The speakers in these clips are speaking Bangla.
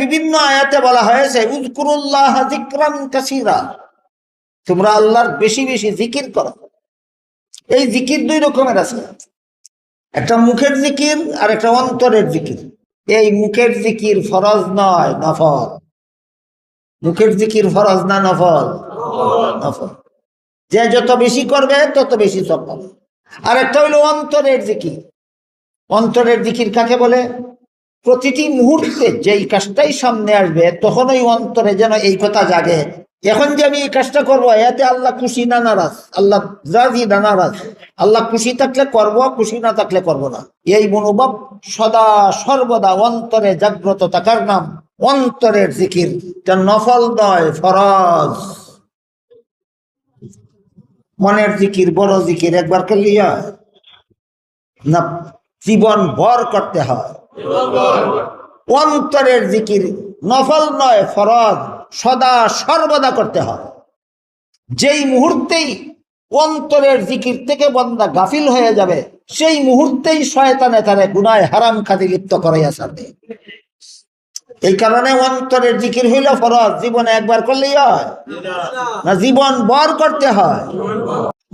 বিভিন্ন আয়াতে বলা হয়েছে উযকুরুল্লাহ যিকরান কাসীরা, তোমরা আল্লাহর বেশি বেশি জিকির করো। এই জিকির দুই রকমের আছে, একটা মুখের জিকির আর একটা অন্তরের জিকির। এই মুখের জিকির ফরজ নয়, নফল। মুখের জিকির ফরজ না নফল? নফল। যে যত বেশি করবে তত বেশি সওয়াব পাবে। আর একটা হইলো অন্তরের জিকির। অন্তরের জিকির কাকে বলে? প্রতিটি মুহূর্তে যেই কাজটাই সামনে আসবে তখন ওই অন্তরে যেন এই কথা জাগে, এখন যে আমি এই কাজটা করবো এতে আল্লাহ খুশি না নারাজ, আল্লাহ রাজি না নারাজ, আল্লাহ খুশি থাকলে করব, খুশি না থাকলে করব না। এই মনোভাব সদা সর্বদা অন্তরে জাগ্রত থাকার নাম অন্তরের জিকির। এটা নফল নয়, ফরজ। মনের জিকির বড় জিকির, একবার করলেই হয় না, জীবন ভর করতে হয়। অন্তরের জিকির নফল নয়, ফরজ, সদা সর্বদা করতে হয়। যেই মুহূর্তেই অন্তরের জিকির থেকে বান্দা গাফিল হয়ে যাবে সেই মুহূর্তেই শয়তানে তারে গুনায় হারাম কাজে লিপ্ত করাইয়া ছাড়বে। এই কারণে অন্তরের জিকির হইল ফরজ, জীবনে একবার করলেই হয় না, জীবন ভর করতে হয়।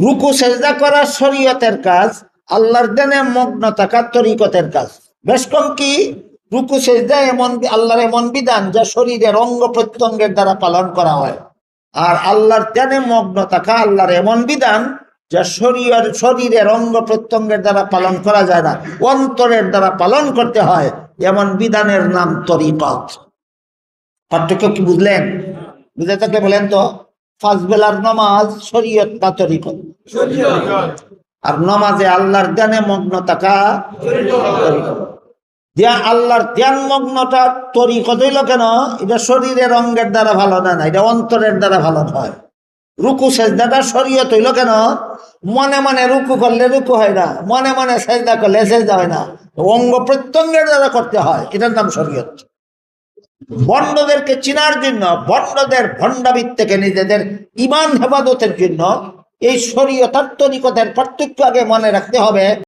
রুকু সেজদা করা শরীয়তের কাজ, আল্লাহর দেনে মগ্ন থাকা তরিকতের কাজ। বেশ কম কি রুকু সেজদা এমন আল্লাহর এমন বিধান যা শরীরের অঙ্গ প্রত্যঙ্গের দ্বারা পালন করা হয়, আর আল্লাহর ধ্যানে মগ্ন থাকা আল্লাহর এমন বিধান যা শরীরের অঙ্গ প্রত্যঙ্গের দ্বারা পালন করা যায় না, অন্তরের দ্বারা পালন করতে হয়। এমন বিধানের নাম তরিকত। পার্থক্য কি বুঝলেন? বুঝে থাকলে বলেন তো। 5 বেলার নামাজ শরীয়ত না তরিকত? আর নামাজে আল্লাহর ধ্যানে মগ্ন থাকা আল্লাহর ধ্যান মগ্নটা তরিকত হইল কেন? এটা শরীরের অঙ্গের দ্বারা ভালো না, এটা অন্তরের দ্বারা ভালো হয়। রুকু সেজদাটা শরীয়ত হইল কেন? মনে মনে রুকু করলে রুকু হয় না, মনে মনে সেজদা করলে সেজদা হয় না, অঙ্গ প্রত্যঙ্গের দ্বারা করতে হয়, এটার নাম শরীয়ত। ভণ্ডদেরকে চিনার জন্য, ভণ্ডদের ভণ্ডামির থেকে নিজেদের ঈমান হেফাজতের জন্য এই শরীয়ত আর তরিকতের পার্থক্য আগে মনে রাখতে হবে।